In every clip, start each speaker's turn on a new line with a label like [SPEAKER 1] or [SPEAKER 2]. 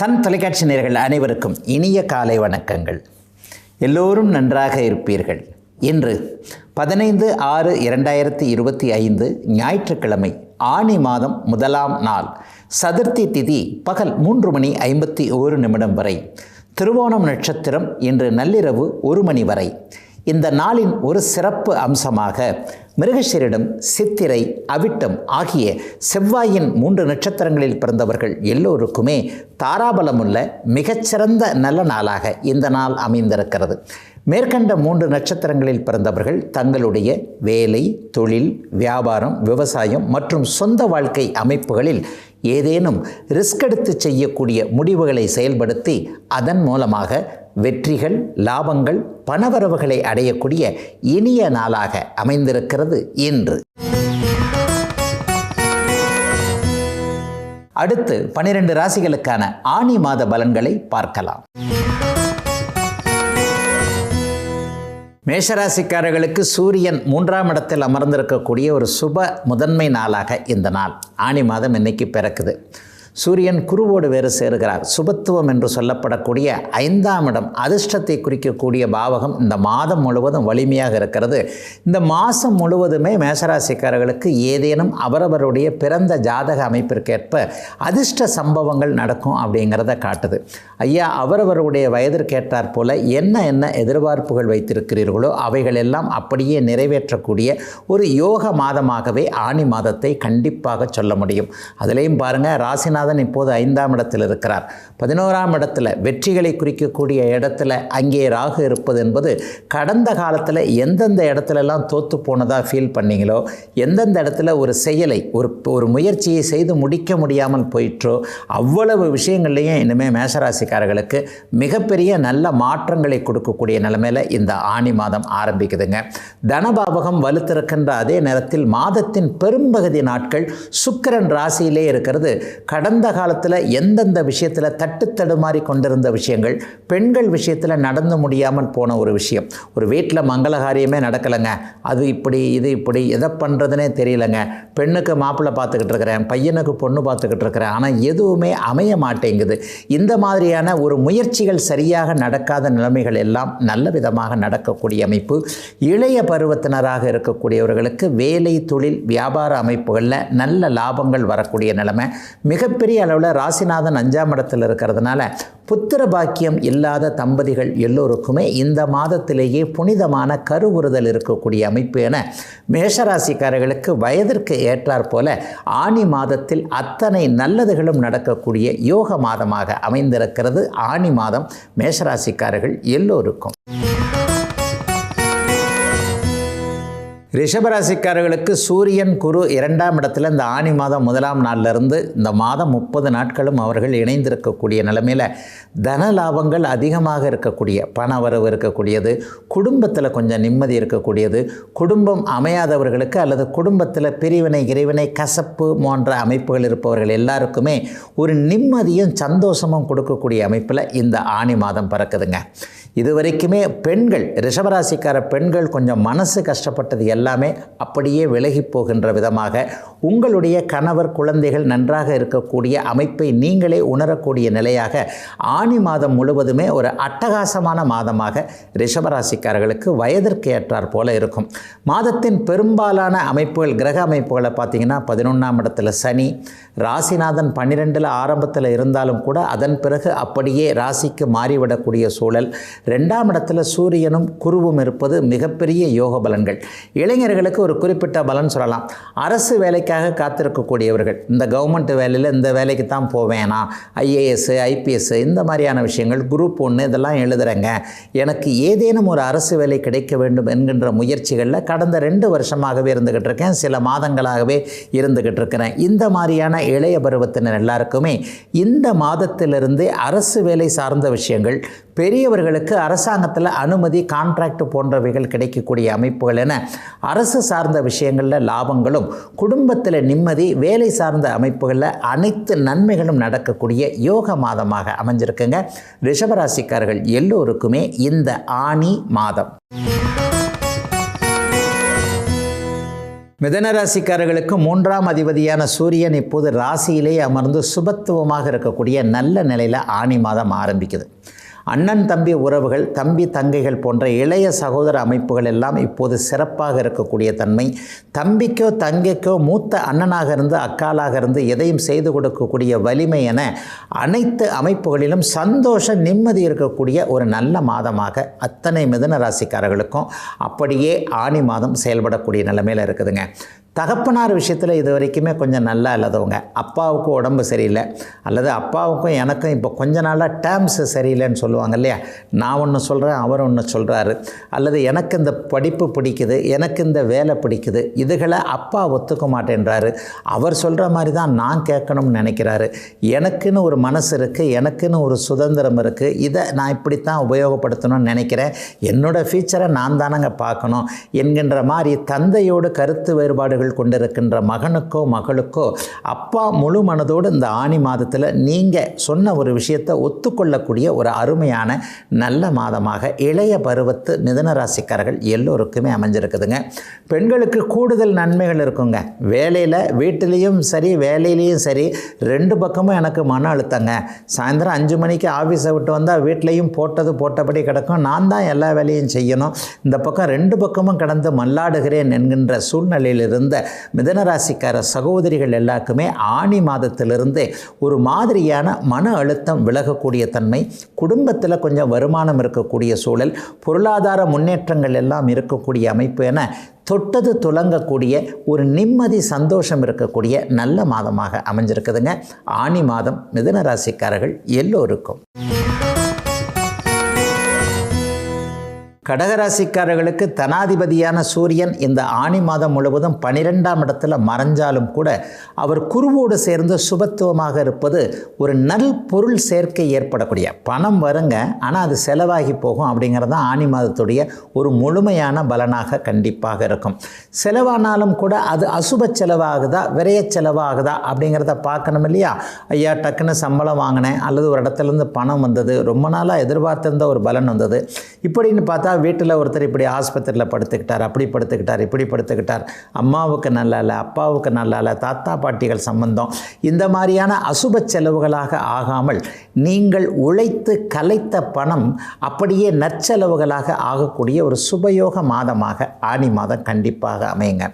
[SPEAKER 1] Sun தொலைக்காட்சி நேயர்கள் அனைவருக்கும் இனிய காலை வணக்கங்கள். எல்லோரும் நன்றாக இருப்பீர்கள். இன்று 15/6/2025 ஞாயிற்றுக்கிழமை, ஆனி மாதம் 1ஆம் நாள், சதுர்த்தி திதி பகல் 3:51 வரை, திருவோணம் நட்சத்திரம் இன்று நள்ளிரவு 1 மணி வரை. இந்த நாளின் ஒரு சிறப்பு அம்சமாக மிருகசீரிடம், சித்திரை, அவிட்டம் ஆகிய செவ்வாயின் 3 நட்சத்திரங்களில் பிறந்தவர்கள் எல்லோருக்குமே தாராபலமுள்ள மிகச்சிறந்த நல்ல நாளாக இந்த நாள் அமைந்திருக்கிறது. மேற்கண்ட 3 நட்சத்திரங்களில் பிறந்தவர்கள் தங்களுடைய வேலை, தொழில், வியாபாரம், விவசாயம் மற்றும் சொந்த வாழ்க்கை அமைப்புகளில் ஏதேனும் ரிஸ்க் எடுத்து செய்யக்கூடிய முடிவுகளை செயல்படுத்தி அதன் மூலமாக வெற்றிகள், லாபங்கள், பணவரவுகளை அடையக்கூடிய இனிய நாளாக அமைந்திருக்கிறது இன்று. அடுத்து 12 ராசிகளுக்கான ஆனி மாத பலன்களை பார்க்கலாம். மேஷராசிக்காரர்களுக்கு சூரியன் 3ஆம் இடத்தில் அமர்ந்திருக்கக்கூடிய ஒரு சுப முதன்மை நாளாக இந்த நாள். ஆனி மாதம் இன்னைக்கு பிறக்குது. சூரியன் குருவோடு வேறு சேருகிறார். சுபத்துவம் என்று சொல்லப்படக்கூடிய 5ஆம் இடம், அதிர்ஷ்டத்தை குறிக்கக்கூடிய பாவகம் இந்த மாதம் முழுவதும் வலிமையாக இருக்கிறது. இந்த மாதம் முழுவதுமே மேஷராசிக்காரர்களுக்கு ஏதேனும் அவரவருடைய பிறந்த ஜாதக அமைப்பிற்கேற்ப அதிர்ஷ்ட சம்பவங்கள் நடக்கும் அப்படிங்கிறத காட்டுது. ஐயா, அவரவருடைய வயதிற்கேற்றாற் போல என்ன எதிர்பார்ப்புகள் வைத்திருக்கிறீர்களோ அவைகள் எல்லாம் அப்படியே நிறைவேற்றக்கூடிய ஒரு யோக மாதமாகவே ஆனி மாதத்தை கண்டிப்பாக சொல்ல முடியும். அதிலையும் பாருங்கள், ராசிநாதன் இப்போது 5ஆம் இடத்தில் இருக்கிறார். 11ஆம் இடத்துல வெற்றிகளை குறிக்கக்கூடிய இடத்துல அங்கே ராகு இருப்பது என்பது கடந்த காலத்தில் எந்தெந்த இடத்துலலாம் தோற்று போனதாக ஃபீல் பண்ணீங்களோ, எந்தெந்த இடத்துல ஒரு செயலை ஒரு முயற்சியை செய்து முடிக்க முடியாமல் போயிற்றோ அவ்வளவு விஷயங்கள்லையும் இனிமேல் மேஷராசிக்காரர்களுக்கு மிகப்பெரிய நல்ல மாற்றங்களை கொடுக்கக்கூடிய நிலைமையில் இந்த ஆனி மாதம் ஆரம்பிக்குதுங்க. தனபாவகம் வலுத்திருக்கின்ற அதே நேரத்தில் மாதத்தின் பெரும்பகுதி நாட்கள் சுக்கிரன் ராசியிலே இருக்கிறது. கடந்த காலத்தில் எந்தெந்த விஷயத்தில் தட்டு தடுமாறி கொண்டிருந்த விஷயங்கள், பெண்கள் விஷயத்தில் நடந்து முடியாமல் போன ஒரு விஷயம், ஒரு வீட்டில் மங்களகாரியமே நடக்கலைங்க, அது இப்படி இது இப்படி, எதை பண்ணுறதுனே தெரியலைங்க, பெண்ணுக்கு மாப்பிள்ளை பார்த்துக்கிட்டு இருக்கிறேன், பையனுக்கு பொண்ணு பார்த்துக்கிட்டு இருக்கிறேன், ஆனால் எதுவுமே அமைய மாட்டேங்குது. இந்த மாதிரியான ஒரு முயற்சிகள் சரியாக நடக்காத நிலைமைகள் எல்லாம் நல்ல விதமாக நடக்கக்கூடிய அமைப்பு. இளைய பருவத்தினராக இருக்கக்கூடியவர்களுக்கு வேலை, தொழில், வியாபார அமைப்புகளில் நல்ல லாபங்கள் வரக்கூடிய நிலைமை. மிகப்பெரிய அளவில் ராசிநாதன் 5ஆம் இடத்தில் இருக்கிறதுனால புத்திர பாக்கியம் இல்லாத தம்பதிகள் எல்லோருக்குமே இந்த மாதத்திலேயே புனிதமான கருவுறுதல் இருக்கக்கூடிய அமைப்பு என மேஷராசிக்காரர்களுக்கு வயதிற்கு ஏற்றாற் போல ஆனி மாதத்தில் அத்தனை நல்லதுகளும் நடக்கக்கூடிய யோக மாதமாக அமைந்திருக்கிறது ஆனி மாதம் மேஷராசிக்காரர்கள் எல்லோருக்கும். ரிஷபராசிக்காரர்களுக்கு சூரியன் குரு 2ஆம் இடத்துல இந்த ஆனி மாதம் 1ஆம் நாளிலிருந்து இந்த மாதம் 30 நாட்களும் அவர்கள் இணைந்திருக்கக்கூடிய நிலைமையில் தன லாபங்கள் அதிகமாக இருக்கக்கூடிய, பண வரவு இருக்கக்கூடியது, குடும்பத்தில் கொஞ்சம் நிம்மதி இருக்கக்கூடியது, குடும்பம் அமையாதவர்களுக்கு அல்லது குடும்பத்தில் பிரிவினை, இறைவினை, கசப்பு போன்ற அமைப்புகள் இருப்பவர்கள் எல்லாருக்குமே ஒரு நிம்மதியும் சந்தோஷமும் கொடுக்கக்கூடிய அமைப்பில் இந்த ஆனி மாதம் பிறக்குதுங்க. இதுவரைக்குமே பெண்கள், ரிஷபராசிக்கார பெண்கள் கொஞ்சம் மனசு கஷ்டப்பட்டது எல்லாமே அப்படியே விலகி போகின்ற விதமாக உங்களுடைய கணவர், குழந்தைகள் நன்றாக இருக்கக்கூடிய அமைப்பை நீங்களே உணரக்கூடிய நிலையாக ஆனி மாதம் முழுவதுமே ஒரு அட்டகாசமான மாதமாக ரிஷபராசிக்காரர்களுக்கு வயதிற்கு ஏற்றாற் போல இருக்கும். மாதத்தின் பெரும்பாலான அமைப்புகள், கிரக அமைப்புகளை பார்த்திங்கன்னா 11ஆம் இடத்துல சனி, ராசிநாதன் 12ல் ஆரம்பத்தில் இருந்தாலும் கூட அதன் பிறகு அப்படியே ராசிக்கு மாறிவிடக்கூடிய சூழல். 2ஆம் இடத்துல சூரியனும் குருவும் இருப்பது மிகப்பெரிய யோக பலன்கள். இளைஞர்களுக்கு ஒரு குறிப்பிட்ட பலன் சொல்லலாம். அரசு வேலைக்காக காத்திருக்கக்கூடியவர்கள், இந்த கவர்மெண்ட் வேலையில் இந்த வேலைக்கு தான் போவேனா, IAS, IPS இந்த மாதிரியான விஷயங்கள், குரூப் 1 இதெல்லாம் எழுதுகிறேங்க, எனக்கு ஏதேனும் ஒரு அரசு வேலை கிடைக்க வேண்டும் என்கின்ற முயற்சிகளில் கடந்த 2 வருஷமாகவே இருந்துக்கிட்டு இருக்கேன், சில மாதங்களாகவே இருந்துக்கிட்டு இருக்கிறேன். இந்த மாதிரியான இளைய பருவத்தினர் எல்லாருக்குமே இந்த மாதத்திலிருந்தே அரசு வேலை சார்ந்த விஷயங்கள், பெரியவர்களுக்கு அரசாங்கத்தில் அனுமதி, கான்ட்ராக்ட் போன்றவைகள் கிடைக்கக்கூடிய அமைப்புகள் என அரசு சார்ந்த விஷயங்களில் லாபங்களும், குடும்பத்தில் நிம்மதி, வேலை சார்ந்த அமைப்புகளில் அனைத்து நன்மைகளும் நடக்கக்கூடிய யோக மாதமாக அமைஞ்சிருக்குங்க ரிஷபராசிக்காரர்கள் எல்லோருக்குமே இந்த ஆனி மாதம். மிதன ராசிக்காரர்களுக்கு 3ஆம் அதிபதியான சூரியன் இப்போது ராசியிலேயே அமர்ந்து சுபத்துவமாக இருக்கக்கூடிய நல்ல நிலையில் ஆனி மாதம் ஆரம்பிக்குது. அண்ணன் தம்பி உறவுகள், தம்பி தங்கைகள் போன்ற இளைய சகோதர அமைப்புகள் எல்லாம் இப்போது சிறப்பாக இருக்கக்கூடிய தன்மை. தம்பிக்கோ தங்கைக்கோ மூத்த அண்ணனாக இருந்து அக்காலாக இருந்து எதையும் செய்து கொடுக்கக்கூடிய வலிமை என அனைத்து அமைப்புகளிலும் சந்தோஷ நிம்மதி இருக்கக்கூடிய ஒரு நல்ல மாதமாக அத்தனை மிதுன ராசிக்காரர்களுக்கும் அப்படியே ஆனி மாதம் செயல்படக்கூடிய நிலைமையில் இருக்குதுங்க. தகப்பனார் விஷயத்தில் இது வரைக்குமே கொஞ்சம் நல்லா இல்லாதவங்க, அப்பாவுக்கு உடம்பு சரியில்லை அல்லது அப்பாவுக்கும் எனக்கும் இப்போ கொஞ்ச நாளாக டேர்ம்ஸ் சரியில்லைன்னு சொல்லுவாங்க இல்லையா, நான் ஒன்று சொல்கிறேன் அவர் ஒன்று சொல்கிறாரு, அல்லது எனக்கு இந்த படிப்பு பிடிக்குது, எனக்கு இந்த வேலை பிடிக்குது, இதுகளை அப்பா ஒத்துக்க மாட்டேன்றாரு, அவர் சொல்கிற மாதிரி தான் நான் கேட்கணும்னு நினைக்கிறாரு, எனக்குன்னு ஒரு மனசு இருக்குது, எனக்குன்னு ஒரு சுதந்திரம் இருக்குது, இதை நான் இப்படித்தான் உபயோகப்படுத்தணும்னு நினைக்கிறேன், என்னோடய ஃபியூச்சரை நான் தானங்க பார்க்கணும் என்கின்ற மாதிரி தந்தையோடு கருத்து வேறுபாடு கொண்டிருக்கின்ற மகனுக்கோ மகளுக்கோ அப்பா முழு மனதோடு இந்த ஆனி மாதத்தில் நீங்கள் சொன்ன ஒரு விஷயத்தை ஒத்துக்கொள்ளக்கூடிய ஒரு அருமையான நல்ல மாதமாக இளைய பருவத்து மிதுன ராசிக்காரர்கள் எல்லோருக்குமே அமைஞ்சிருக்குதுங்க. பெண்களுக்கு கூடுதல் நன்மைகள் இருக்குங்க. வேலையில் வீட்டிலையும் சரி வேலையிலையும் சரி ரெண்டு பக்கமும் எனக்கு மன அழுத்தங்க. சாயந்தரம் 5 மணிக்கு ஆஃபீஸை விட்டு வந்தால் வீட்லேயும் போட்டபடி கிடக்கும், நான் தான் எல்லா வேலையும் செய்யணும், இந்த பக்கம் 2 பக்கமும் கடந்து மல்லாடுகிறேன் என்கின்ற சூழ்நிலையிலிருந்து மிதனராசிக்கார சகோதரிகள் எல்லாருக்குமே ஆனி மாதத்திலிருந்து ஒரு மாதிரியான மன அழுத்தம் விலகக்கூடிய தன்மை, குடும்பத்தில் கொஞ்சம் வருமானம் இருக்கக்கூடிய சூழல், பொருளாதார முன்னேற்றங்கள் எல்லாம் இருக்கக்கூடிய அமைப்பு என தொட்டது துலங்கக்கூடிய ஒரு நிம்மதி சந்தோஷம் இருக்கக்கூடிய நல்ல மாதமாக அமைஞ்சிருக்குதுங்க ஆனி மாதம் மிதுன ராசிக்காரர்கள் எல்லோருக்கும். கடகராசிக்காரர்களுக்கு தனாதிபதியான சூரியன் இந்த ஆனி மாதம் முழுவதும் 12ஆம் இடத்துல மறைஞ்சாலும் கூட அவர் குருவோடு சேர்ந்து சுபத்துவமாக இருப்பது ஒரு நல் பொருள் சேர்க்கை ஏற்படக்கூடிய பணம் வருங்க, ஆனால் அது செலவாகி போகும் அப்படிங்கிறது தான் ஆனி மாதத்துடைய ஒரு முழுமையான பலனாக கண்டிப்பாக இருக்கும். செலவானாலும் கூட அது அசுப செலவாகுதா விரைய செலவாகுதா அப்படிங்கிறத பார்க்கணும் இல்லையா. ஐயா டக்குன்னு சம்பளம் வாங்கினேன் அல்லது ஒரு இடத்துலேருந்து பணம் வந்தது, ரொம்ப நாளாக எதிர்பார்த்திருந்த ஒரு பலன் வந்தது, இப்படின்னு பார்த்தா வீட்டில் ஒருத்தர் இப்படி ஆஸ்பத்திரியில் படுத்துக்கிட்டார், அப்படி படுத்துக்கிட்டார், இப்படி படுத்துக்கிட்டார், அம்மாவுக்கு நல்லா இல்லை, அப்பாவுக்கு நல்லா இல்லை, தாத்தா பாட்டிகள் சம்பந்தம், இந்த மாதிரியான அசுப செலவுகளாக ஆகாமல் நீங்கள் உழைத்து கலைத்த பணம் அப்படியே நற்செலவுகளாக ஆகக்கூடிய ஒரு சுபயோக மாதமாக ஆனி மாதம் கண்டிப்பாக அமையுங்க.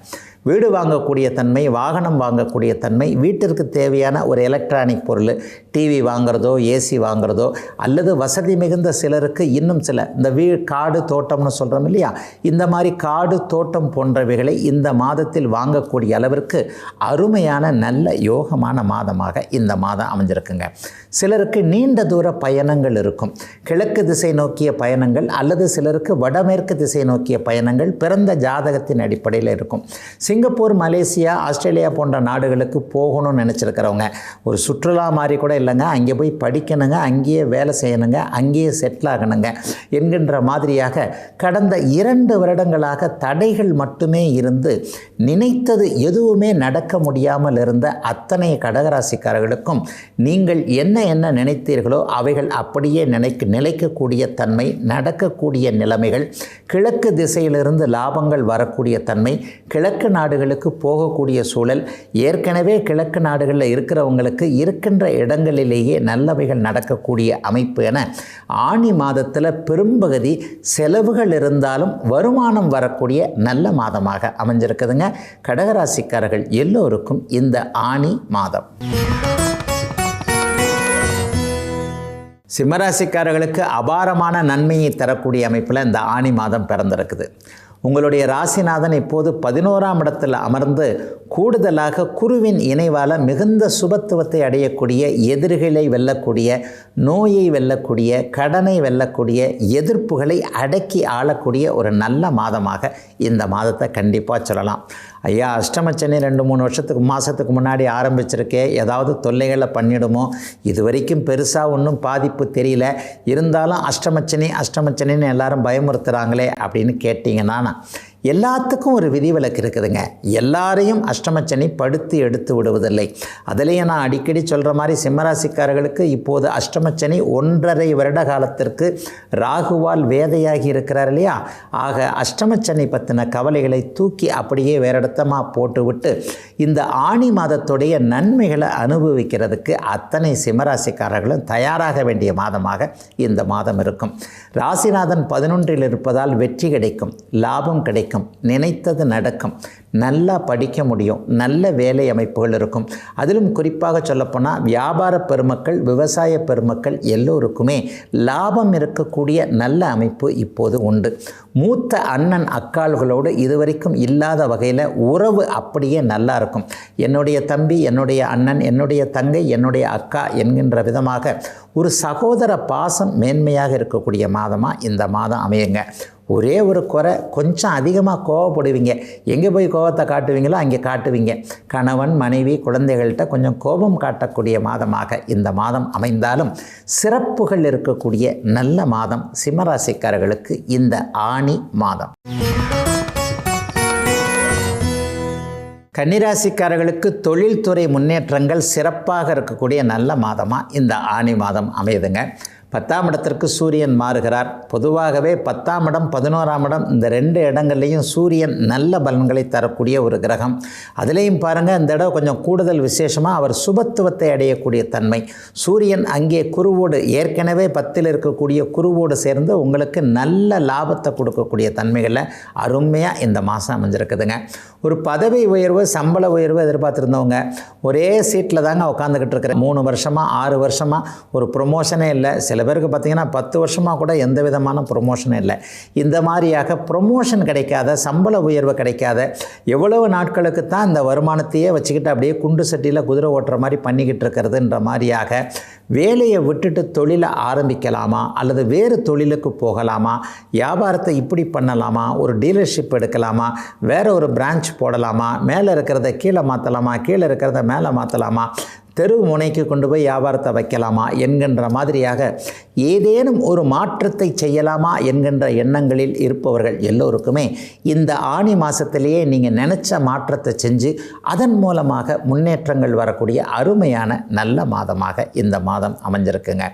[SPEAKER 1] வீடு வாங்கக்கூடிய தன்மை, வாகனம் வாங்கக்கூடிய தன்மை, வீட்டிற்கு தேவையான ஒரு எலக்ட்ரானிக் பொருள், டிவி வாங்குறதோ ஏசி வாங்குறதோ அல்லது வசதி மிகுந்த சிலருக்கு இன்னும் சில இந்த காடு தோட்டம்னு சொல்கிறோம் இல்லையா, இந்த மாதிரி காடு தோட்டம் போன்றவைகளை இந்த மாதத்தில் வாங்கக்கூடிய அளவிற்கு அருமையான நல்ல யோகமான மாதமாக இந்த மாதம் அமைஞ்சிருக்குங்க. சிலருக்கு நீண்ட தூர பயணங்கள் இருக்கும், கிழக்கு திசை நோக்கிய பயணங்கள் அல்லது சிலருக்கு வடமேற்கு திசை நோக்கிய பயணங்கள் பிறந்த ஜாதகத்தின் அடிப்படையில் இருக்கும். சிங்கப்பூர், மலேசியா, ஆஸ்திரேலியா போன்ற நாடுகளுக்கு போகணும்னு நினச்சிருக்கிறவங்க ஒரு சுற்றுலா மாதிரி கூட இல்லைங்க, அங்கே போய் படிக்கணுங்க, அங்கேயே வேலை செய்யணுங்க, அங்கேயே செட்டில் ஆகணுங்க என்கின்ற மாதிரியாக கடந்த 2 வருடங்களாக தடைகள் மட்டுமே இருந்து நினைத்தது எதுவுமே நடக்க முடியாமல் இருந்த அத்தனை கடகராசிக்காரர்களுக்கும் நீங்கள் என்ன நினைத்தீர்களோ அவைகள் அப்படியே நிலைக்கக்கூடிய தன்மை, நடக்கக்கூடிய நிலைமைகள், கிழக்கு திசையிலிருந்து லாபங்கள் வரக்கூடிய தன்மை, கிழக்கு நாடுகளுக்கு போகக்கூடிய சூழல், ஏற்கனவே கிழக்கு நாடுகளில் இருக்கிறவங்களுக்கு இருக்கின்ற இடங்களிலேயே நல்லவைகள் நடக்கக்கூடிய அமைப்பு என ஆனி மாதத்தில் பெரும்பகுதி செலவுகள் இருந்தாலும் வருமானம் வரக்கூடிய நல்ல மாதமாக அமைஞ்சிருக்குதுங்க கடகராசிக்காரர்கள் எல்லோருக்கும் இந்த ஆனி மாதம். சிம்மராசிக்காரர்களுக்கு அபாரமான நன்மையை தரக்கூடிய அமைப்பில் இந்த ஆனி மாதம் பிறந்திருக்குது. உங்களுடைய ராசிநாதன் இப்போது 11ஆம் இடத்தில் அமர்ந்து கூடுதலாக குருவின் இணைவால் மிகுந்த சுபத்துவத்தை அடையக்கூடிய, எதிரிகளை வெல்லக்கூடிய, நோயை வெல்லக்கூடிய, கடனை வெல்லக்கூடிய, எதிர்ப்புகளை அடக்கி ஆளக்கூடிய ஒரு நல்ல மாதமாக இந்த மாதத்தை கண்டிப்பாக சொல்லலாம். ஐயா அஷ்டமச்சனி 2-3 மாதத்துக்கு முன்னாடி ஆரம்பிச்சிருக்கே, ஏதாவது தொல்லைகளை பண்ணிடுமோ, இது வரைக்கும் பெருசாக ஒன்றும் பாதிப்பு தெரியல, இருந்தாலும் அஷ்டமச்சனின்னு எல்லாரும் பயமுறுத்துகிறாங்களே அப்படின்னு கேட்டிங்கன்னா எல்லாத்துக்கும் ஒரு விதிவிலக்கு இருக்குதுங்க. எல்லாரையும் அஷ்டமச்சனி படுத்து எடுத்து விடுவதில்லை. அதிலேயே நான் அடிக்கடி சொல்கிற மாதிரி சிம்மராசிக்காரர்களுக்கு இப்போது அஷ்டமச்சனி 1.5 வருட காலத்திற்கு ராகுவால் வேதையாகி இருக்கிறார் இல்லையா? ஆக அஷ்டமச்சனி பற்றின கவலைகளை தூக்கி அப்படியே வேறு இடத்தமாக போட்டுவிட்டு இந்த ஆணி மாதத்துடைய நன்மைகளை அனுபவிக்கிறதுக்கு அத்தனை சிம்மராசிக்காரர்களும் தயாராக வேண்டிய மாதமாக இந்த மாதம் இருக்கும். ராசிநாதன் 11 இருப்பதால் வெற்றி கிடைக்கும், லாபம் கிடைக்கும், நினைத்தது நடக்கும், நல்லா படிக்க முடியும், நல்ல வேலை அமைப்புகள் இருக்கும். அதிலும் குறிப்பாக சொல்லப்போனால் வியாபார பெருமக்கள், விவசாய பெருமக்கள் எல்லோருக்குமே லாபம் இருக்கக்கூடிய நல்ல அமைப்பு இப்போது உண்டு. மூத்த அண்ணன் அக்காள்களோடு இதுவரைக்கும் இல்லாத வகையில் உறவு அப்படியே நல்லா இருக்கும். என்னுடைய தம்பி, என்னுடைய அண்ணன், என்னுடைய தங்கை, என்னுடைய அக்கா என்கின்ற விதமாக ஒரு சகோதர பாசம் மேன்மையாக இருக்கக்கூடிய மாதமாக இந்த மாதம் அமையுங்க. ஒரே ஒரு குறை, கொஞ்சம் அதிகமாக கோபப்படுவீங்க. எங்கே போய் கோபத்தை காட்டுவீங்களோ அங்கே காட்டுவீங்க. கணவன், மனைவி, குழந்தைகள்கிட்ட கொஞ்சம் கோபம் காட்டக்கூடிய மாதமாக இந்த மாதம் அமைந்தாலும் சிறப்புகள் இருக்கக்கூடிய நல்ல மாதம் சிம்மராசிக்காரர்களுக்கு இந்த ஆணி மாதம். கன்னிராசிக்காரர்களுக்கு தொழில்துறை முன்னேற்றங்கள் சிறப்பாக இருக்கக்கூடிய நல்ல மாதமாக இந்த ஆணி மாதம் அமையுதுங்க. 10ஆம் இடத்திற்கு சூரியன் மாறுகிறார். பொதுவாகவே 10ஆம் இடம் 11ஆம் இடம் இந்த 2 இடங்கள்லையும் சூரியன் நல்ல பலன்களை தரக்கூடிய ஒரு கிரகம். அதுலேயும் பாருங்கள், இந்த இடம் கொஞ்சம் கூடுதல் விசேஷமாக அவர் சுபத்துவத்தை அடையக்கூடிய தன்மை. சூரியன் அங்கே குருவோடு, ஏற்கனவே 10ல் இருக்கக்கூடிய குருவோடு சேர்ந்து உங்களுக்கு நல்ல லாபத்தை கொடுக்கக்கூடிய தன்மைகளில் அருமையாக இந்த மாதம் அமைஞ்சிருக்குதுங்க. ஒரு பதவி உயர்வு, சம்பள உயர்வு எதிர்பார்த்துருந்தவங்க ஒரே சீட்டில் தாங்க உட்காந்துக்கிட்டு இருக்கிற 3 வருஷமாக 6 வருஷமாக ஒரு ப்ரொமோஷனே இல்லை. சில பேருக்கு பார்த்திங்கன்னா 10 வருஷமாக கூட எந்த விதமான ப்ரொமோஷனும் இல்லை. இந்த மாதிரியாக ப்ரொமோஷன் கிடைக்காத, சம்பள உயர்வு கிடைக்காத, எவ்வளவு நாட்களுக்கு தான் இந்த வருமானத்தையே வச்சுக்கிட்டு அப்படியே குண்டு சட்டியில் குதிரை ஓட்டுற மாதிரி பண்ணிக்கிட்டு இருக்கிறதுன்ற மாதிரியாக வேலையை விட்டுட்டு தொழிலை ஆரம்பிக்கலாமா, அல்லது வேறு தொழிலுக்கு போகலாமா, வியாபாரத்தை இப்படி பண்ணலாமா, ஒரு டீலர்ஷிப் எடுக்கலாமா, வேறு ஒரு பிரான்ச் போடலாமா, மேலே இருக்கிறத கீழே மாற்றலாமா, கீழே இருக்கிறத மேலே மாற்றலாமா, தெரு முனைக்கு கொண்டு போய் வியாபாரத்தை வைக்கலாமா என்கின்ற மாதிரியாக ஏதேனும் ஒரு மாற்றத்தை செய்யலாமா என்கின்ற எண்ணங்களில் இருப்பவர்கள் எல்லோருக்குமே இந்த ஆணி மாதத்திலேயே நீங்கள் நினச்ச மாற்றத்தை செஞ்சு அதன் மூலமாக முன்னேற்றங்கள் வரக்கூடிய அருமையான நல்ல மாதமாக இந்த மாதம் அமைஞ்சிருக்குங்க.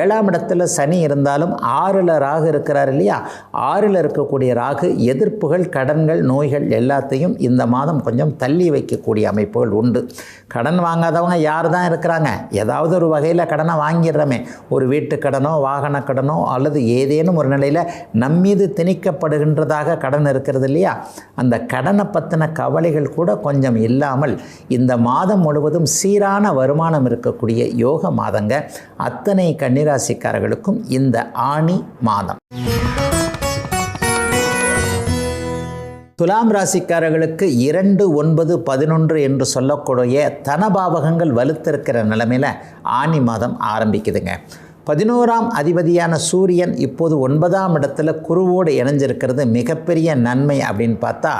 [SPEAKER 1] 7ஆம் இடத்துல சனி இருந்தாலும் 6ல் ராகு இருக்கிறார் இல்லையா? 6ல் இருக்கக்கூடிய ராகு எதிர்ப்புகள், கடன்கள், நோய்கள் எல்லாத்தையும் இந்த மாதம் கொஞ்சம் தள்ளி வைக்கக்கூடிய அமைப்புகள் உண்டு. கடன் வாங்காதவங்க யார் தான் இருக்கிறாங்க? ஏதாவது ஒரு வகையில் கடனை வாங்கிடுறோமே. ஒரு வீட்டு கடனோ, வாகன கடனோ, அல்லது ஏதேனும் ஒரு நிலையில் நம்மீது திணிக்கப்படுகின்றதாக கடன் இருக்கிறது இல்லையா? அந்த கடனை பற்றின கவலைகள் கூட கொஞ்சம் இல்லாமல் இந்த மாதம் முழுவதும் சீரான வருமானம் இருக்கக்கூடிய யோக மாதங்க அத்தனை கன்னிராசிக்காரர்களுக்கும் இந்த ஆணி மாதம். துலாம் ராசிக்காரர்களுக்கு 2, 9, 11 என்று சொல்லக்கூடிய தனபாவகங்கள் வலுத்திருக்கிற நிலைமையில் ஆணி மாதம் ஆரம்பிக்குதுங்க. 11ஆம் அதிபதியான சூரியன் இப்போது 9ஆம் இடத்துல குருவோடு இணைஞ்சிருக்கிறது மிகப்பெரிய நன்மை அப்படின்னு பார்த்தா,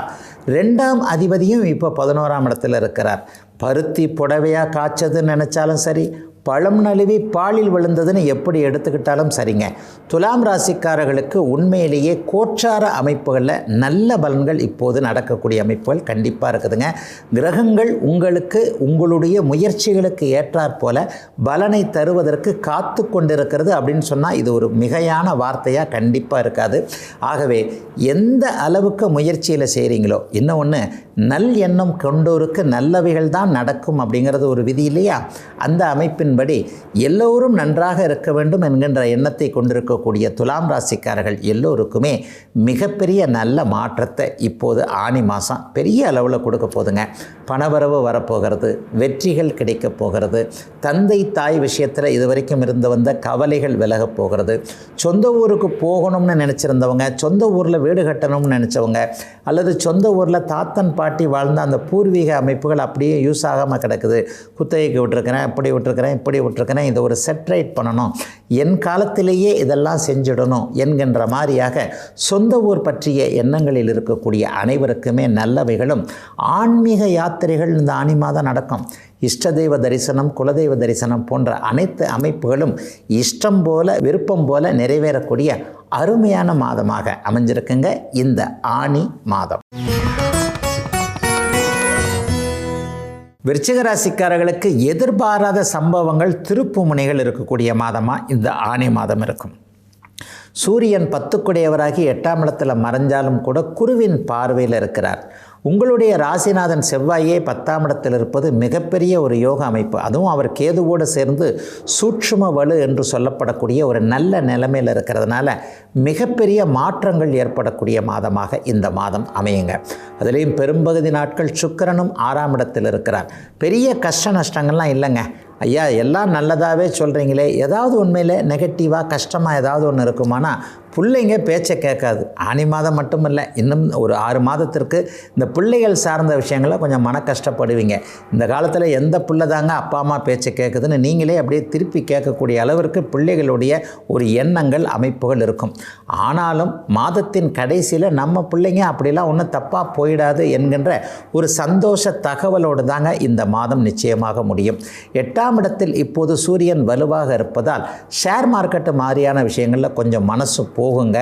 [SPEAKER 1] 2ஆம் அதிபதியும் இப்போ 11ஆம் இடத்துல இருக்கிறார். பருத்தி புடவையாக காய்ச்சதுன்னு நினச்சாலும் சரி, பழம் நழுவி பாலில் விழுந்ததுன்னு எப்படி எடுத்துக்கிட்டாலும் சரிங்க, துலாம் ராசிக்காரர்களுக்கு உண்மையிலேயே கோச்சார அமைப்புகளில் நல்ல பலன்கள் இப்போது நடக்கக்கூடிய அமைப்புகள் கண்டிப்பாக இருக்குதுங்க. கிரகங்கள் உங்களுக்கு உங்களுடைய முயற்சிகளுக்கு ஏற்றாற் போல பலனை தருவதற்கு காத்து கொண்டிருக்கிறது அப்படின்னு சொன்னால் இது ஒரு மிகையான வார்த்தையாக கண்டிப்பாக இருக்காது. ஆகவே எந்த அளவுக்கு முயற்சியில் செய்கிறீங்களோ, இன்னொன்று நல் எண்ணம் கொண்டோருக்கு நல்லவைகள் தான் நடக்கும் அப்படிங்கிறது ஒரு விதி இல்லையா? அந்த அமைப்பின்படி எல்லோரும் நன்றாக இருக்க வேண்டும் என்கின்ற எண்ணத்தை கொண்டிருக்கக்கூடிய துலாம் ராசிக்காரர்கள் எல்லோருக்குமே மிகப்பெரிய நல்ல மாற்றத்தை இப்போது ஆணி மாதம் பெரிய அளவில் கொடுக்க போதுங்க. பணவரவு வரப்போகிறது, வெற்றிகள் கிடைக்க போகிறது, தந்தை தாய் விஷயத்தில் இதுவரைக்கும் இருந்து வந்த கவலைகள் விலகப் போகிறது, சொந்த ஊருக்கு போகணும்னு நினச்சிருந்தவங்க, சொந்த ஊரில் வீடு கட்டணும்னு நினச்சவங்க, அல்லது சொந்த ஊரில் தாத்தன் பாட்டி வாழ்ந்த அந்த பூர்வீக அமைப்புகள் அப்படியே யூஸ் ஆகாமல் கிடக்குது, குத்தகைக்கு விட்டுருக்கிறேன், இப்படி விட்டுருக்கிறேன், இப்படி விட்டுருக்கிறேன், இதை ஒரு செட்ரைட் பண்ணணும், என் காலத்திலேயே இதெல்லாம் செஞ்சிடணும் என்கின்ற மாதிரியாக சொந்த ஊர் பற்றிய எண்ணங்களில் இருக்கக்கூடிய அனைவருக்குமே நல்லவைகளும் ஆன்மீக யாத்திரைகள் இந்த ஆணி மாதம் நடக்கும். இஷ்டதெய்வ தரிசனம், குலதெய்வ தரிசனம் போன்ற அனைத்து அமைப்புகளும் இஷ்டம் போல, விருப்பம் போல நிறைவேறக்கூடிய அருமையான மாதமாக அமைஞ்சிருக்குங்க இந்த ஆனி மாதம். விருச்சிக ராசிக்காரர்களுக்கு எதிர்பாராத சம்பவங்கள், திருப்பு முனைகள் இருக்கக்கூடிய மாதமாக இந்த ஆனி மாதம் இருக்கும். சூரியன் 10க்குடையவராகி 8ஆம் இடத்துல மறைஞ்சாலும் கூட குருவின் பார்வையில் இருக்கிறார். உங்களுடைய ராசிநாதன் செவ்வாயே 10ஆம் இடத்தில் இருப்பது மிகப்பெரிய ஒரு யோக அமைப்பு. அதுவும் அவர் கேதுவோடு சேர்ந்து சூட்சும வலு என்று சொல்லப்படக்கூடிய ஒரு நல்ல நிலைமையில் இருக்கிறதுனால மிகப்பெரிய மாற்றங்கள் ஏற்படக்கூடிய மாதமாக இந்த மாதம் அமையுங்க. அதுலேயும் பெரும்பகுதி நாட்கள் சுக்கிரனும் 6ஆம் இடத்தில் இருக்கிறார். பெரிய கஷ்ட நஷ்டங்கள்லாம் இல்லைங்க. ஐயா எல்லாம் நல்லதாகவே சொல்கிறீங்களே, ஏதாவது உண்மையில் நெகட்டிவாக கஷ்டமாக ஏதாவது ஒன்று இருக்குமானா பிள்ளைங்க பேச்சை கேட்காது. ஆனி மாதம் மட்டும் இல்லை, இன்னும் ஒரு 6 மாதத்திற்கு இந்த பிள்ளைகள் சார்ந்த விஷயங்களை கொஞ்சம் மன கஷ்டப்படுவீங்க. இந்த காலத்தில் எந்த பிள்ளை தாங்க அப்பா அம்மா பேச்சை கேட்குதுன்னு நீங்களே அப்படியே திருப்பி கேட்கக்கூடிய அளவிற்கு பிள்ளைகளுடைய ஒரு எண்ணங்கள் அமைப்புகள் இருக்கும். ஆனாலும் மாதத்தின் கடைசியில் நம்ம பிள்ளைங்க அப்படிலாம் ஒன்றும் தப்பாக போயிடாது என்கின்ற ஒரு சந்தோஷ தகவலோடு தாங்க இந்த மாதம் நிச்சயமாக முடியும். 8ஆம் இடத்தில் இப்போது சூரியன் வலுவாக இருப்பதால் ஷேர் மார்க்கெட்டு மாதிரியான விஷயங்களில் கொஞ்சம் மனசு போகுங்க.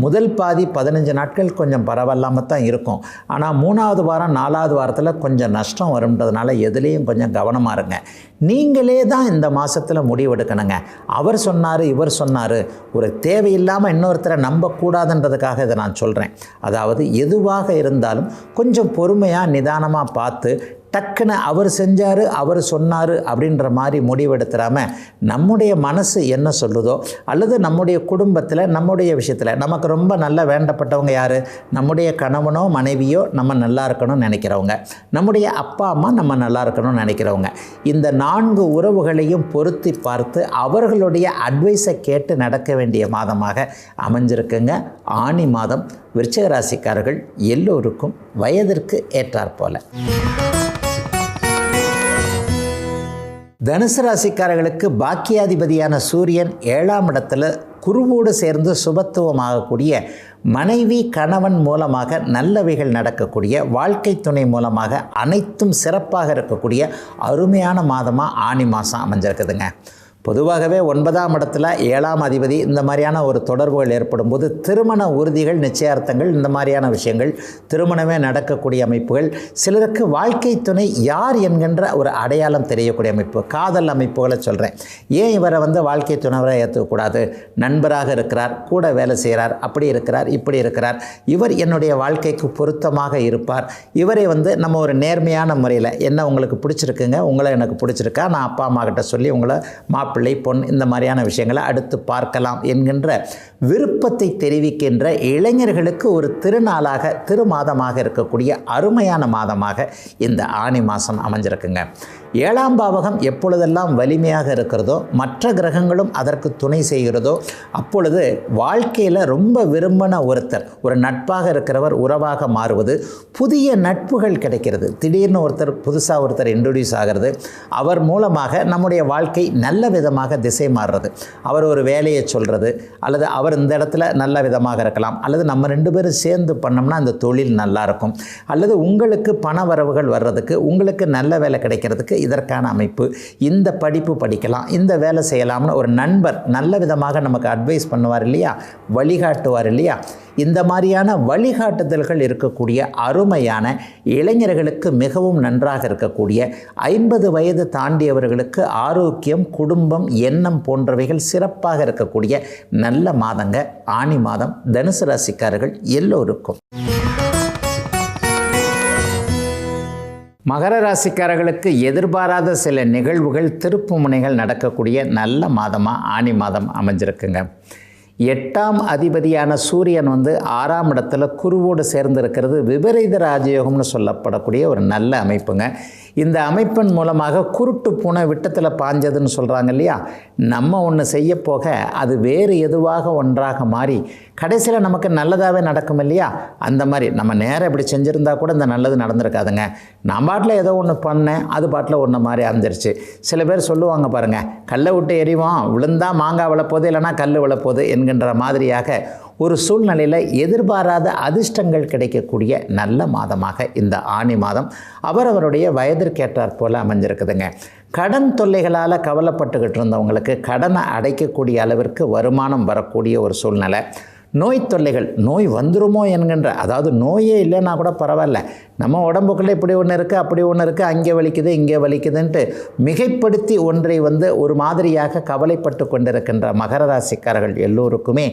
[SPEAKER 1] முதல் பாதி 15 நாட்கள் கொஞ்சம் பரவாயில்லாமல் தான் இருக்கும். ஆனால் 3ஆவது வாரம் 4ஆவது வாரத்தில் கொஞ்சம் நஷ்டம் வரும்ன்றதுனால எதுலேயும் கொஞ்சம் கவனமாக இருங்க. நீங்களே தான் இந்த மாதத்தில் முடிவெடுக்கணுங்க. அவர் சொன்னார், இவர் சொன்னார், ஒரு தேவையில்லாமல் இன்னொருத்தரை நம்பக்கூடாதுன்றதுக்காக இதை நான் சொல்கிறேன். அதாவது எதுவாக இருந்தாலும் கொஞ்சம் பொறுமையாக நிதானமாக பார்த்து டக்குன்னு அவர் செஞ்சார், அவர் சொன்னார் அப்படின்ற மாதிரி முடிவெடுத்துடாமல் நம்முடைய மனசு என்ன சொல்லுதோ, அல்லது நம்முடைய குடும்பத்தில் நம்முடைய விஷயத்தில் நமக்கு ரொம்ப நல்ல வேண்டப்பட்டவங்க யார், நம்முடைய கணவனோ மனைவியோ நம்ம நல்லா இருக்கணும்னு நினைக்கிறவங்க, நம்முடைய அப்பா அம்மா நம்ம நல்லா இருக்கணும்னு நினைக்கிறவங்க, இந்த 4 உறவுகளையும் பொருத்தி பார்த்து அவர்களுடைய அட்வைஸை கேட்டு நடக்க வேண்டிய மாதமாக அமைஞ்சிருக்குங்க ஆனி மாதம். விருச்சிக ராசிக்காரர்கள் எல்லோருக்கும் வயதிற்கு ஏற்றாற்போல. தனுசு ராசிக்காரர்களுக்கு பாக்கியாதிபதியான சூரியன் 7ஆம் இடத்துல குருவோடு சேர்ந்து சுபத்துவமாகக்கூடிய மனைவி கணவன் மூலமாக நல்லவைகள் நடக்கக்கூடிய, வாழ்க்கை துணை மூலமாக அனைத்தும் சிறப்பாக இருக்கக்கூடிய அருமையான மாதமாக ஆனி மாதம் அமைஞ்சிருக்குதுங்க. பொதுவாகவே 9ஆம் இடத்துல 7ஆம் அதிபதி இந்த மாதிரியான ஒரு தொடர்புகள் ஏற்படும் போது திருமண உறுதிகள், நிச்சயார்த்தங்கள், இந்த மாதிரியான விஷயங்கள், திருமணமே நடக்கக்கூடிய அமைப்புகள், சிலருக்கு வாழ்க்கை துணை யார் என்கின்ற ஒரு அடையாளம் தெரியக்கூடிய அமைப்பு, காதல் அமைப்புகளை சொல்கிறேன். ஏன் இவரை வாழ்க்கை துணைவரை ஏற்றுக்கக்கூடாது, நண்பராக இருக்கிறார், கூட வேலை செய்கிறார், அப்படி இருக்கிறார், இப்படி இருக்கிறார், இவர் என்னுடைய வாழ்க்கைக்கு பொருத்தமாக இருப்பார், இவரை நம்ம ஒரு நேர்மையான முறையில் என்ன உங்களுக்கு பிடிச்சிருக்குங்க, உங்களை எனக்கு பிடிச்சிருக்கா, நான் அப்பா அம்மா கிட்ட சொல்லி உங்களை பிள்ளை பொன் இந்த மாதிரியான விஷயங்களை அடுத்து பார்க்கலாம் என்கின்ற விருப்பத்தை தெரிவிக்கின்ற இளைஞர்களுக்கு ஒரு திருநாளாக, திருமாதமாக இருக்கக்கூடிய அருமையான மாதமாக இந்த ஆனி மாதம் அமைஞ்சிருக்குங்க. 7ஆம் பாவகம் எப்பொழுதெல்லாம் வலிமையாக இருக்கிறதோ, மற்ற கிரகங்களும் அதற்கு துணை செய்கிறதோ, அப்பொழுது வாழ்க்கையில் ரொம்ப விரும்பின ஒருத்தர், ஒரு நட்பாக இருக்கிறவர் உறவாக மாறுவது, புதிய நட்புகள் கிடைக்கிறது, திடீர்னு புதுசாக ஒருத்தர் இன்ட்ரடியூஸ் ஆகிறது, அவர் மூலமாக நம்முடைய வாழ்க்கை நல்ல விதமாக திசை மாறுறது, அவர் ஒரு வேலையை சொல்கிறது, அல்லது அவர் இந்த இடத்துல நல்ல விதமாக இருக்கலாம், அல்லது நம்ம 2 பேரும் சேர்ந்து பண்ணோம்னா அந்த தொழில் நல்லாயிருக்கும், அல்லது உங்களுக்கு பண வரவுகள் வர்றதுக்கு, உங்களுக்கு நல்ல வேலை கிடைக்கிறதுக்கு இதற்கான அமைப்பு, இந்த படிப்பு படிக்கலாம், இந்த வேலை செய்யலாம்னு ஒரு நண்பர் நல்ல விதமாக நமக்கு அட்வைஸ் பண்ணுவார் இல்லையா, வழிகாட்டுவார் இல்லையா, இந்த மாதிரியான வழிகாட்டுதல்கள் இருக்கக்கூடிய அருமையான இளைஞர்களுக்கு மிகவும் நன்றாக இருக்கக்கூடிய 50 வயது தாண்டியவர்களுக்கு ஆரோக்கியம், குடும்பம், எண்ணம் போன்றவைகள் சிறப்பாக இருக்கக்கூடிய நல்ல மாதங்க ஆனி மாதம் தனுசு ராசிக்காரர்கள் எல்லோருக்கும். மகர ராசிக்காரர்களுக்கு எதிர்பாராத சில நிகழ்வுகள், திருப்பு முனைகள் நடக்கக்கூடிய நல்ல மாதமாக ஆனி மாதம் அமைஞ்சிருக்குங்க. 8ஆம் அதிபதியான சூரியன் 6ஆம் இடத்துல குருவோடு சேர்ந்து இருக்கிறது விபரீத ராஜயோகம்னு சொல்லப்படக்கூடிய ஒரு நல்ல அமைப்புங்க. இந்த அமைப்பின் மூலமாக குருட்டு பூனை விட்டத்தில் பாஞ்சதுன்னு சொல்கிறாங்க இல்லையா, நம்ம ஒன்று செய்ய போக அது வேறு எதுவாக ஒன்றாக மாறி கடைசியில் நமக்கு நல்லதாகவே நடக்கும் இல்லையா, அந்த மாதிரி நம்ம நேரம் இப்படி செஞ்சுருந்தா கூட இந்த நல்லது நடந்திருக்காதுங்க. நான் பாட்டில் ஏதோ ஒன்று பண்ணேன், அது பாட்டில் ஒன்று மாதிரி அமைஞ்சிருச்சு. சில பேர் சொல்லுவாங்க பாருங்கள், கல்லை விட்டு எறிவோம், விழுந்தால் மாங்காய் விழப்போது, இல்லைனா கல் விழப்போகுது என்கின்ற மாதிரியாக ஒரு சூழ்நிலையில் எதிர்பாராத அதிர்ஷ்டங்கள் கிடைக்கக்கூடிய நல்ல மாதமாக இந்த ஆனி மாதம் அவரவருடைய வயதிற்கேற்றாற் போல் அமைஞ்சிருக்குதுங்க. கடன் தொல்லைகளால் கவலைப்பட்டுக்கிட்டு இருந்தவங்களுக்கு கடனை அடைக்கக்கூடிய அளவிற்கு வருமானம் வரக்கூடிய ஒரு சூழ்நிலை, நோய் தொல்லைகள், நோய் வந்துருமோ என்கின்ற, அதாவது நோயே இல்லைன்னா கூட பரவாயில்ல, நம்ம உடம்புக்குள்ளே இப்படி ஒன்று இருக்குது அப்படி ஒன்று இருக்குது, அங்கே வலிக்குது இங்கே வலிக்குதுன்ட்டு மிகைப்படுத்தி ஒன்றை ஒரு மாதிரியாக கவலைப்பட்டு கொண்டிருக்கின்ற மகர ராசிக்காரர்கள் எல்லோருக்குமே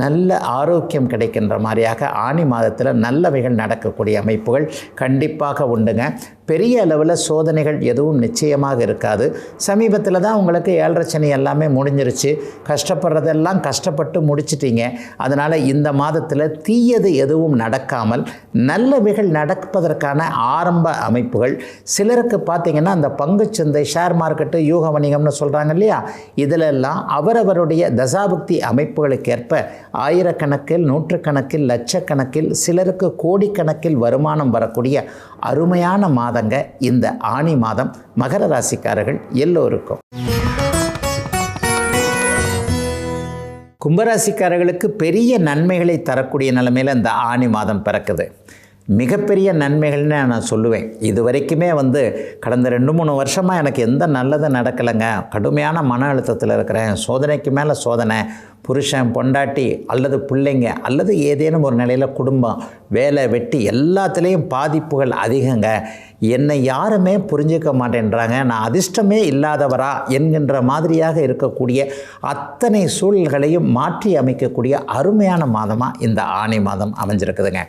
[SPEAKER 1] நல்ல ஆரோக்கியம் கிடைக்கின்ற மாதிரியாக ஆனி மாதத்தில் நல்லவைகள் நடக்கக்கூடிய அமைப்புகள் கண்டிப்பாக உண்டுங்க. பெரிய அளவில் சோதனைகள் எதுவும் நிச்சயமாக இருக்காது. சமீபத்தில் தான் உங்களுக்கு 7.5 சனி எல்லாமே முடிஞ்சிருச்சு. கஷ்டப்படுறதெல்லாம் கஷ்டப்பட்டு முடிச்சிட்டிங்க. அதனால் இந்த மாதத்தில் தீயது எதுவும் நடக்காமல் நல்லவைகள் நடப்பதற்கான ஆரம்ப அமைப்புகள். சிலருக்கு பார்த்திங்கன்னா அந்த பங்குச்சந்தை, ஷேர் மார்க்கெட்டு, யூக வணிகம்னு சொல்கிறாங்க இல்லையா, இதிலெல்லாம் அவரவருடைய தசாபுக்தி அமைப்புகளுக்கேற்ப ஆயிரக்கணக்கில், நூற்றுக்கணக்கில், லட்சக்கணக்கில், சிலருக்கு கோடிக்கணக்கில் வருமானம் வரக்கூடிய அருமையான மாதங்க இந்த ஆனி மாதம் மகர ராசிக்காரர்கள் எல்லோருக்கும். கும்பராசிக்காரர்களுக்கு பெரிய நன்மைகளை தரக்கூடிய நிலைமையில் இந்த ஆனி மாதம் பிறக்குது. மிகப்பெரிய நன்மைகள்னு நான் சொல்லுவேன். இது வரைக்குமே கடந்த 2-3 வருஷமாக எனக்கு எந்த நல்லதும் நடக்கலைங்க, கடுமையான மன அழுத்தத்தில் இருக்கிறேன், சோதனைக்கு மேலே சோதனை, புருஷன், பொண்டாட்டி அல்லது பிள்ளைங்க அல்லது ஏதேனும் ஒரு நிலையில் குடும்பம், வேலை, வெட்டி எல்லாத்துலேயும் பாதிப்புகள் அதிகங்க, என்னை யாருமே புரிஞ்சிக்க மாட்டேன்றாங்க, நான் அதிர்ஷ்டமே இல்லாதவரா என்கின்ற மாதிரியாக இருக்கக்கூடிய அத்தனை சூழல்களையும் மாற்றி அமைக்கக்கூடிய அருமையான மாதமாக இந்த ஆனி மாதம் அமைஞ்சிருக்குதுங்க.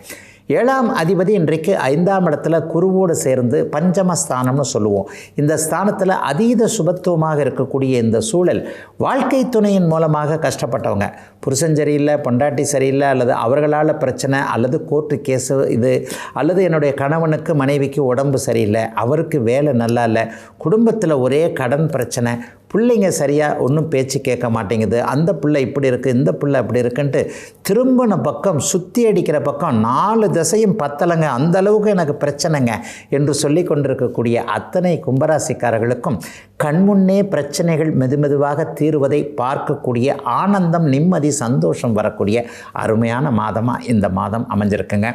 [SPEAKER 1] 7ஆம் அதிபதி இன்றைக்கு 5ஆம் இடத்துல குருவோடு சேர்ந்து பஞ்சமஸ்தானம்னு சொல்லுவோம். இந்த ஸ்தானத்தில் அதீத சுபத்துவமாக இருக்கக்கூடிய இந்த சூழல், வாழ்க்கை துணையின் மூலமாக கஷ்டப்பட்டவங்க, புருஷன் சரியில்லை, பொண்டாட்டி சரியில்லை, அல்லது அவர்களால் பிரச்சனை, அல்லது கோர்ட்டு கேஸு இது, அல்லது என்னுடைய கணவனுக்கு மனைவிக்கு உடம்பு சரியில்லை, அவருக்கு வேலை நல்லா இல்லை, குடும்பத்தில் ஒரே கடன் பிரச்சனை, பிள்ளைங்க சரியாக ஒன்றும் பேச்சு கேட்க மாட்டேங்குது, அந்த பிள்ளை இப்படி இருக்குது, இந்த பிள்ளை அப்படி இருக்குன்ட்டு திரும்பின பக்கம், சுற்றி அடிக்கிற பக்கம் 4 திசையும் பத்தலைங்க, அந்த அளவுக்கு எனக்கு பிரச்சனைங்க என்று சொல்லி கொண்டிருக்கக்கூடிய அத்தனை கும்பராசிக்காரர்களுக்கும் கண்முன்னே பிரச்சனைகள் மெதுமெதுவாக தீர்வதை பார்க்கக்கூடிய ஆனந்தம், நிம்மதி, சந்தோஷம் வரக்கூடிய அருமையான மாதமாக இந்த மாதம் அமைஞ்சிருக்குங்க.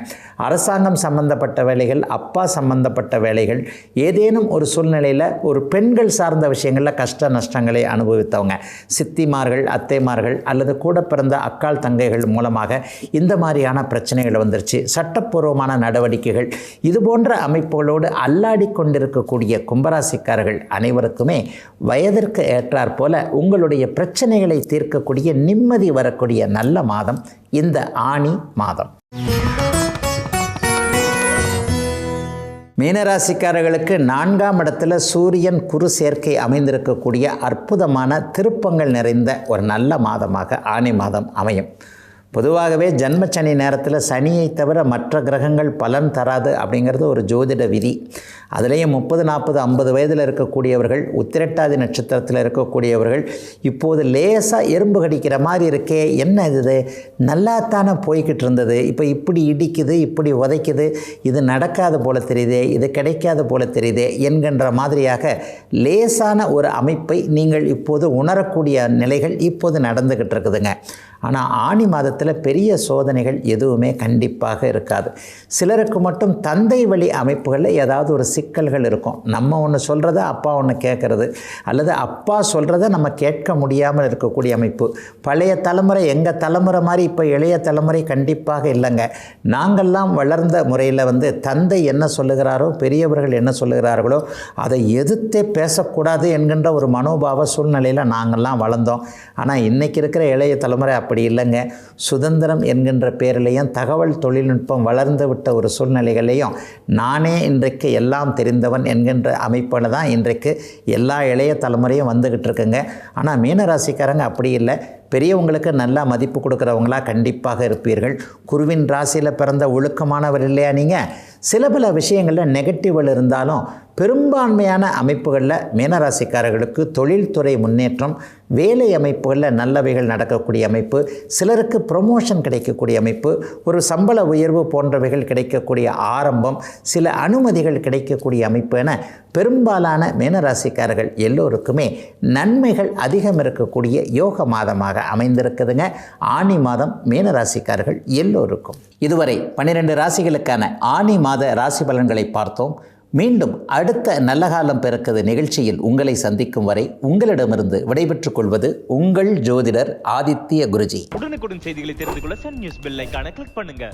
[SPEAKER 1] அரசாங்கம் சம்பந்தப்பட்ட வேலைகள், அப்பா சம்பந்தப்பட்ட வேலைகள், ஏதேனும் ஒரு சூழ்நிலையில் ஒரு பெண்கள் சார்ந்த விஷயங்களில் கஷ்ட நஷ்டங்களை அனுபவித்தவங்க, சித்திமார்கள், அத்தைமார்கள் அல்லது கூட பிறந்த அக்கால் தங்கைகள் மூலமாக இந்த மாதிரியான பிரச்சனைகள் வந்துருச்சு. சட்டப்பூர்வமான நடவடிக்கைகள், இது போன்ற அமைப்புகளோடு அல்லாடி கொண்டிருக்கக்கூடிய கும்பராசிக்காரர்கள் அனைவருக்குமே வயதிற்கு ஏற்றாற் போல உங்களுடைய பிரச்சனைகளை தீர்க்கக்கூடிய, நிம்மதி வரக்கூடிய நல்ல மாதம் இந்த ஆனி மாதம். மீனராசிக்காரர்களுக்கு 4ஆம் இடத்துல சூரியன் குரு சேர்க்கை அமைந்திருக்கக்கூடிய அற்புதமான திருப்பங்கள் நிறைந்த ஒரு நல்ல மாதமாக ஆனி மாதம் அமையும். பொதுவாகவே ஜன்மச்சனி நேரத்தில் சனியை தவிர மற்ற கிரகங்கள் பலன் தராது அப்படிங்கிறது ஒரு ஜோதிட விதி. அதுலேயும் 30, 40, 50 வயதில் இருக்கக்கூடியவர்கள், உத்திரட்டாதி நட்சத்திரத்தில் இருக்கக்கூடியவர்கள் இப்போது லேசாக எறும்பு கடிக்கிற மாதிரி இருக்கே, என்ன இது, நல்லாத்தானே போய்கிட்டு இருந்தது, இப்போ இப்படி இடிக்குது, இப்படி உதைக்குது, இது நடக்காத போல தெரியுதே, இது கிடைக்காத போல தெரியுதே என்கின்ற மாதிரியாக லேசான ஒரு அமைப்பை நீங்கள் இப்போது உணரக்கூடிய நிலைகள் இப்போது நடந்துக்கிட்டு இருக்குதுங்க. ஆனால் ஆனி மாதத்தில் பெரிய சோதனைகள் எதுவுமே கண்டிப்பாக இருக்காது. சிலருக்கு மட்டும் தந்தை வழி அமைப்புகளில் ஏதாவது ஒரு சிக்கல்கள் இருக்கும். நம்ம ஒன்று சொல்கிறத அப்பா ஒன்று கேட்குறது, அல்லது அப்பா சொல்கிறத நம்ம கேட்க முடியாமல் இருக்கக்கூடிய அமைப்பு. பழைய தலைமுறை, எங்கள் தலைமுறை மாதிரி இப்போ இளைய தலைமுறை கண்டிப்பாக இல்லைங்க. நாங்கள்லாம் வளர்ந்த முறையில் தந்தை என்ன சொல்லுகிறாரோ, பெரியவர்கள் என்ன சொல்லுகிறார்களோ அதை எதிர்த்தே பேசக்கூடாது என்கின்ற ஒரு மனோபாவ சூழ்நிலையில் நாங்கள்லாம் வளர்ந்தோம். ஆனால் இன்றைக்கி இருக்கிற இளைய தலைமுறை அப்படி இல்லைங்க. சுதந்திரம் என்கின்ற பேரிலையும் தகவல் தொழில்நுட்பம் வளர்ந்து விட்ட ஒரு சூழ்நிலைகளையும் நானே இன்றைக்கு எல்லாம் தெரிந்தவன் என்கின்ற அமைப்பில் தான் இன்றைக்கு எல்லா இளைய தலைமுறையும் வந்துக்கிட்டு இருக்குங்க. ஆனால் மீனராசிக்காரங்க அப்படி இல்லை. பெரியவங்களுக்கு நல்லா மதிப்பு கொடுக்குறவங்களா கண்டிப்பாக இருப்பீர்கள். குருவின் ராசியில் பிறந்த ஒழுக்கமானவர் இல்லையா நீங்கள்? சில பல விஷயங்களில் நெகட்டிவ்கள் இருந்தாலும் பெரும்பான்மையான அமைப்புகளில் மீனராசிக்காரர்களுக்கு தொழில்துறை முன்னேற்றம், வேலை அமைப்புகளில் நல்லவைகள் நடக்கக்கூடிய அமைப்பு, சிலருக்கு ப்ரொமோஷன் கிடைக்கக்கூடிய அமைப்பு, ஒரு சம்பள உயர்வு போன்றவைகள் கிடைக்கக்கூடிய ஆரம்பம், சில அனுமதிகள் கிடைக்கக்கூடிய அமைப்பு என பெரும்பாலான மீனராசிக்காரர்கள் எல்லோருக்குமே நன்மைகள் அதிகம் இருக்கக்கூடிய யோக மாதமாக அமைந்திருக்குதுங்க ஆனி மாதம் மீனராசிக்காரர்கள் எல்லோருக்கும். இதுவரை 12 ராசிகளுக்கான ஆனி மாத ராசி பலன்களை பார்த்தோம். மீண்டும் அடுத்த நல்ல காலம் பிறக்குது நிகழ்ச்சியில் உங்களை சந்திக்கும் வரை உங்களிடமிருந்து விடைபெற்றுக் கொள்வது உங்கள் ஜோதிடர் ஆதித்ய குருஜி.
[SPEAKER 2] உடனுக்குடன் செய்திகளை தெரிந்து கொள்ள சன் நியூஸ் பெல் ஐகானை கிளிக் பண்ணுங்க.